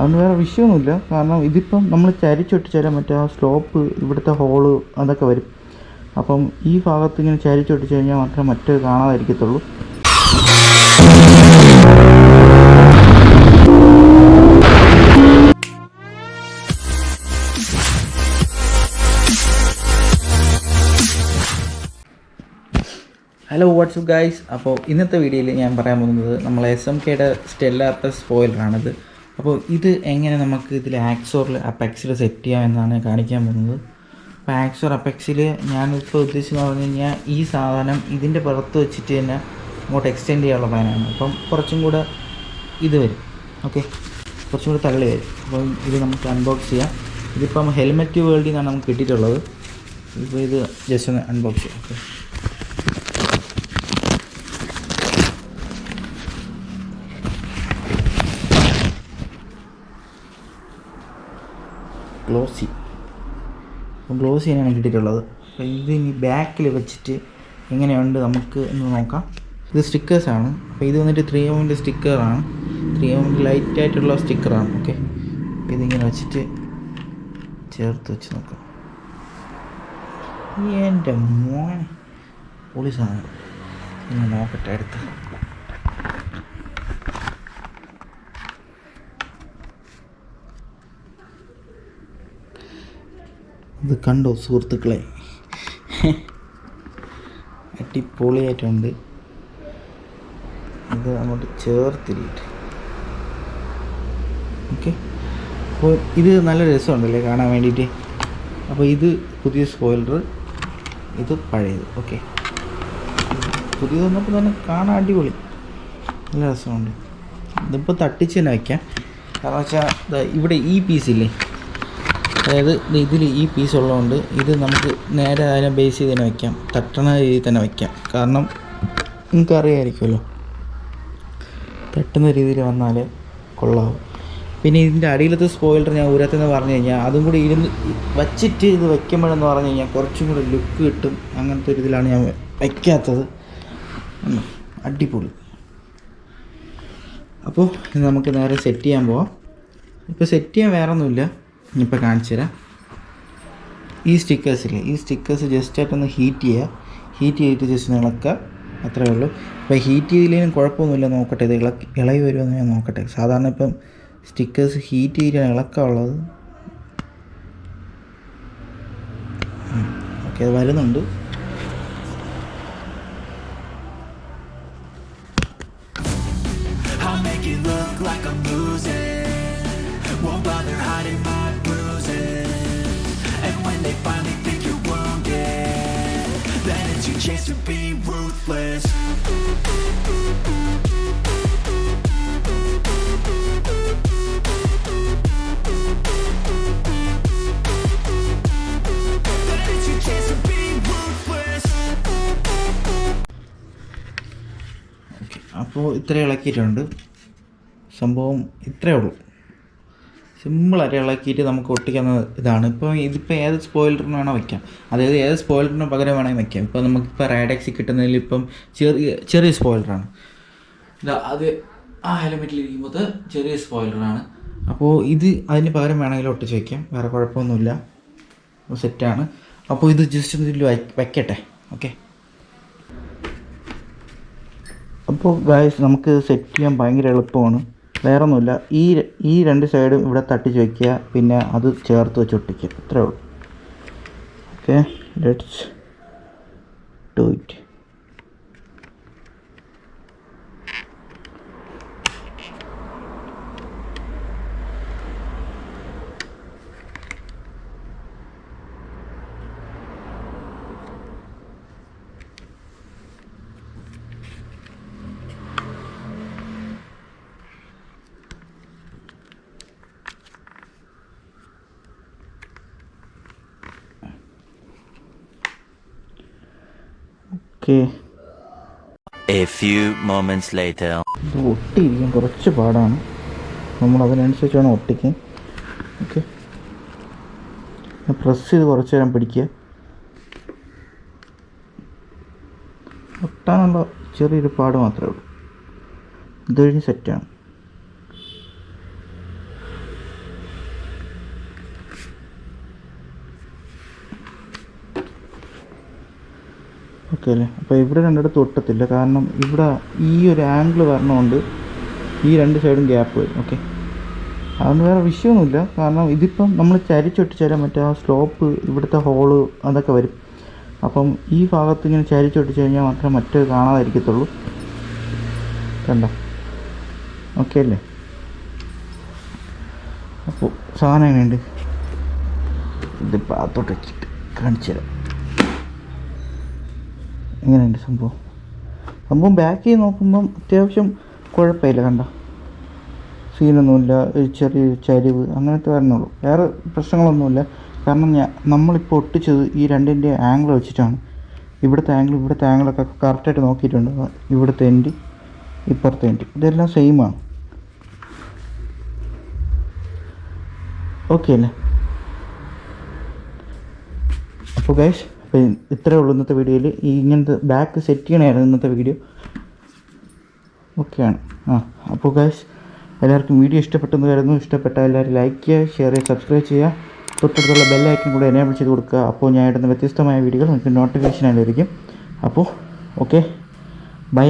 അതുകൊണ്ട് വേറെ വിഷയമൊന്നുമില്ല. കാരണം ഇതിപ്പം നമ്മൾ ചരിച്ചൊട്ടിച്ചാലും മറ്റേ ആ സ്ലോപ്പ് ഇവിടുത്തെ ഹോള് അതൊക്കെ വരും. അപ്പം ഈ ഭാഗത്ത് ഇങ്ങനെ ചരിച്ചൊട്ടിച്ച് കഴിഞ്ഞാൽ മാത്രമേ മറ്റേ കാണാതിരിക്കത്തുള്ളൂ. Hello WhatsApp guys. അപ്പോൾ ഇന്നത്തെ വീഡിയോയിൽ ഞാൻ പറയാൻ പോകുന്നത് നമ്മൾ SMKയുടെ സ്റ്റെല്ലാത്ത സ്പോയിലറാണിത്. അപ്പോൾ ഇത് എങ്ങനെ നമുക്ക് ഇതിൽ ആക്സോറിൽ അപ്പെക്സിൽ സെറ്റ് ചെയ്യാമെന്നാണ് കാണിക്കാൻ പോകുന്നത്. അപ്പോൾ ആക്സോർ അപ്പെക്സിൽ ഞാനിപ്പോൾ ഉദ്ദേശിച്ചെന്ന് പറഞ്ഞു കഴിഞ്ഞാൽ ഈ സാധനം ഇതിൻ്റെ പുറത്ത് വെച്ചിട്ട് തന്നെ അങ്ങോട്ട് എക്സ്റ്റെൻഡ് ചെയ്യാനുള്ള പ്ലാനാണ്. അപ്പം കുറച്ചും കൂടെ ഇത് വരും, ഓക്കെ, കുറച്ചും കൂടെ തള്ളി വരും. അപ്പം ഇത് നമുക്ക് അൺബോക്സ് ചെയ്യാം. ഇതിപ്പം ഹെൽമെറ്റ് വേൾഡിൽ നിന്നാണ് നമുക്ക് കിട്ടിയിട്ടുള്ളത്. ഇപ്പോൾ ഇത് ജസ്റ്റ് ഒന്ന് അൺബോക്സ് ചെയ്യാം. ഓക്കെ, ഗ്ലോസി തന്നെയാണ് കിട്ടിയിട്ടുള്ളത്. അപ്പോൾ ഇത് ഇനി ബാക്കിൽ വെച്ചിട്ട് എങ്ങനെയുണ്ട് നമുക്ക് ഒന്ന് നോക്കാം. ഇത് സ്റ്റിക്കേഴ്സാണ്. അപ്പോൾ ഇത് വന്നിട്ട് 3M സ്റ്റിക്കറാണ്. 3M ലൈറ്റായിട്ടുള്ള സ്റ്റിക്കറാണ്. ഓക്കെ, ഇതിങ്ങനെ വെച്ചിട്ട് ചേർത്ത് വെച്ച് നോക്കാം. എൻ്റെ മോനെ പൊളി സാധനം. ഇനി നോക്കട്ടെ അടുത്ത്. ഇത് കണ്ടോ സുഹൃത്തുക്കളെ, അടിപൊളിയായിട്ടുണ്ട്. ഇത് അങ്ങോട്ട് ചേർത്തിട്ട് ഓക്കെ. അപ്പോൾ ഇത് നല്ല രസമുണ്ടല്ലേ കാണാൻ വേണ്ടിയിട്ട്. അപ്പോൾ ഇത് പുതിയ സ്പോയിലർ, ഇത് പഴയത്. ഓക്കെ, പുതിയത് വന്നപ്പോൾ തന്നെ കാണാൻ അടിപൊളി, നല്ല രസമുണ്ട്. ഇതിപ്പോൾ തട്ടിച്ച് തന്നെ വയ്ക്കാം. കാരണം വെച്ചാൽ ഇവിടെ ഈ പീസില്ലേ, അതായത് ഇതിൽ ഈ പീസ് ഉള്ളതുകൊണ്ട് ഇത് നമുക്ക് നേരെ അതിനെ ബേസ് ചെയ്ത് തന്നെ വയ്ക്കാം, തട്ടണ രീതിയിൽ തന്നെ വയ്ക്കാം. കാരണം നിങ്ങൾക്ക് അറിയാമായിരിക്കുമല്ലോ, തട്ടുന്ന രീതിയിൽ വന്നാലേ കൊള്ളാവും. പിന്നെ ഇതിൻ്റെ അടിയിലത്തെ സ്പോയിലർ ഞാൻ ഊരത്തെന്ന് പറഞ്ഞു കഴിഞ്ഞാൽ അതും കൂടി ഇരുന്ന് വച്ചിട്ട് ഇത് വയ്ക്കുമ്പോഴെന്ന് പറഞ്ഞു കഴിഞ്ഞാൽ കുറച്ചും കൂടി ലുക്ക് കിട്ടും. അങ്ങനത്തെ ഒരു ഇതിലാണ് ഞാൻ വയ്ക്കാത്തത്. അടിപൊളി. അപ്പോൾ ഇത് നമുക്ക് നേരെ സെറ്റ് ചെയ്യാൻ പോവാം. ഇപ്പോൾ സെറ്റ് ചെയ്യാൻ വേറെ ഒന്നുമില്ല, ഇപ്പോൾ കാണിച്ചു തരാം. ഈ സ്റ്റിക്കേഴ്സില്ലേ, ഈ സ്റ്റിക്കേഴ്സ് ജസ്റ്റ് ആയിട്ടൊന്ന് ഹീറ്റ് ചെയ്യുക. ഹീറ്റ് ചെയ്തിട്ട് ജസ്റ്റ് ഇളക്കുക, അത്രയേ ഉള്ളൂ. ഇപ്പോൾ ഹീറ്റ് ചെയ്തില്ലെങ്കിലും കുഴപ്പമൊന്നുമില്ല. നോക്കട്ടെ, ഇത് ഇളകി വരുമെന്ന് ഞാൻ നോക്കട്ടെ. സാധാരണ ഇപ്പം സ്റ്റിക്കേഴ്സ് ഹീറ്റ് ചെയ്തിട്ടാണ് ഇളക്കമുള്ളത്. ഓക്കെ, അത് വരുന്നുണ്ട്. Won't bother hiding my bruises, and when they finally think you're wounded, then it's your chance to be ruthless. Then it's your chance to be ruthless. Okay, അപ്പോൾ ഇത്ര ഇളക്കിയിട്ടുണ്ട്. സംഭവം ഇത്രയേ ഉള്ളൂ. സിമ്പിളായിട്ട് ഇളക്കിയിട്ട് നമുക്ക് ഒട്ടിക്കുന്ന ഇതാണ്. ഇതിപ്പോൾ ഏത് സ്പോയിലറിന് വേണം വയ്ക്കാം, അതായത് ഏത് സ്പോയിലറിന് പകരം വേണമെങ്കിൽ വയ്ക്കാം. ഇപ്പോൾ നമുക്കിപ്പോൾ റാഡക്സിൽ കിട്ടുന്നതിൽ ഇപ്പം ചെറിയ സ്പോയിലറാണ്. അത് ആ ഹെൽമെറ്റിലിരിക്കുമ്പോൾ ചെറിയ സ്പോയിലറാണ്. അപ്പോൾ ഇത് അതിന് പകരം വേണമെങ്കിൽ ഒട്ടിച്ച് വയ്ക്കാം, വേറെ കുഴപ്പമൊന്നുമില്ല, സെറ്റാണ്. അപ്പോൾ ഇത് ജസ്റ്റ് ഇതിൽ വയ്ക്കട്ടെ. ഓക്കെ, അപ്പോൾ ഗായ്സ് നമുക്ക് സെറ്റ് ചെയ്യാൻ ഭയങ്കര എളുപ്പമാണ്. വേറെ ഒന്നുമില്ല, ഈ രണ്ട് സൈഡും ഇവിടെ തട്ടിച്ച് വയ്ക്കുക, പിന്നെ അത് ചേർത്ത് വെച്ച് ഒട്ടിക്കുക, അത്രേ ഉള്ളൂ. Okay, let's do it. A few moments later. ഇത് ഒട്ടിയിരിക്കാൻ കുറച്ച് പാടാണ്, നമ്മൾ അതിനനുസരിച്ച് വേണം ഒട്ടിക്കാൻ. ഓക്കെ, പ്രസ് ചെയ്ത് കുറച്ച് നേരം പിടിക്കുക. ഒട്ടാനുള്ള ചെറിയൊരു പാട് മാത്രമേ ഉള്ളൂ. ഇത് കഴിഞ്ഞ് സെറ്റാണ്. ഓക്കെ അല്ലേ. അപ്പോൾ ഇവിടെ രണ്ടിടത്ത് ഒട്ടത്തില്ല, കാരണം ഇവിടെ ഈ ഒരു ആംഗിൾ വരണമുണ്ട്, ഈ രണ്ട് സൈഡും ഗ്യാപ്പ് വരും. ഓക്കെ, അതൊന്നും വേറെ വിഷയമൊന്നുമില്ല. കാരണം ഇതിപ്പം നമ്മൾ ചരിച്ചൊട്ടിച്ചാൽ മറ്റേ ആ സ്ലോപ്പ് ഇവിടുത്തെ ഹോള് അതൊക്കെ വരും. അപ്പം ഈ ഭാഗത്ത് ഇങ്ങനെ ചരിച്ചൊട്ടിച്ച് കഴിഞ്ഞാൽ മാത്രമേ മറ്റേ കാണാതിരിക്കത്തുള്ളൂ. കണ്ടോ? ഓക്കെ അല്ലേ. അപ്പോൾ സാധനം എങ്ങനെയുണ്ട്? ഇത് പാത്തോട്ട് വെച്ചിട്ട് കാണിച്ചു തരാം എങ്ങനെയുണ്ട് സംഭവം. ബാക്ക് ചെയ്ത് നോക്കുമ്പം അത്യാവശ്യം കുഴപ്പമില്ല. കണ്ടോ? സീനൊന്നുമില്ല, ചെറിയ ചരിവ് അങ്ങനത്തെ വരണുള്ളൂ, വേറെ പ്രശ്നങ്ങളൊന്നുമില്ല. കാരണം നമ്മളിപ്പോൾ ഒട്ടിച്ചത് ഈ രണ്ടിൻ്റെ ആംഗിൾ വെച്ചിട്ടാണ്. ഇവിടുത്തെ ആംഗിളൊക്കെ കറക്റ്റായിട്ട് നോക്കിയിട്ടുണ്ട്. ഇവിടുത്തെ എൻഡ്, ഇപ്പുറത്തെ എൻഡ്, ഇതെല്ലാം സെയിമാണ്. ഓക്കെ അല്ലേ. അപ്പോൾ ഗൈസ്, അപ്പോൾ ഇത്രയേ ഉള്ളൂ ഇന്നത്തെ വീഡിയോയിൽ. ഈ ഇങ്ങനത്തെ ബാക്ക് സെറ്റ് ചെയ്യണമായിരുന്നു ഇന്നത്തെ വീഡിയോ. ഓക്കെയാണ്. അപ്പോൾ ഗൈസ്, എല്ലാവർക്കും വീഡിയോ ഇഷ്ടപ്പെട്ടെന്ന് കരുതുന്നു. ഇഷ്ടപ്പെട്ടാൽ എല്ലാവരും ലൈക്ക് ചെയ്യുക, ഷെയർ ചെയ്യുക, സബ്സ്ക്രൈബ് ചെയ്യുക. തൊട്ടടുത്തുള്ള ബെല്ലൈക്കൺ കൂടെ എനേബിൾ ചെയ്ത് കൊടുക്കുക. അപ്പോൾ ഞാൻ ഇടുന്ന വ്യത്യസ്തമായ വീഡിയോകൾ നിങ്ങൾക്ക് നോട്ടിഫിക്കേഷൻ ആയി ലഭിക്കും. അപ്പോൾ ഓക്കെ, ബൈ.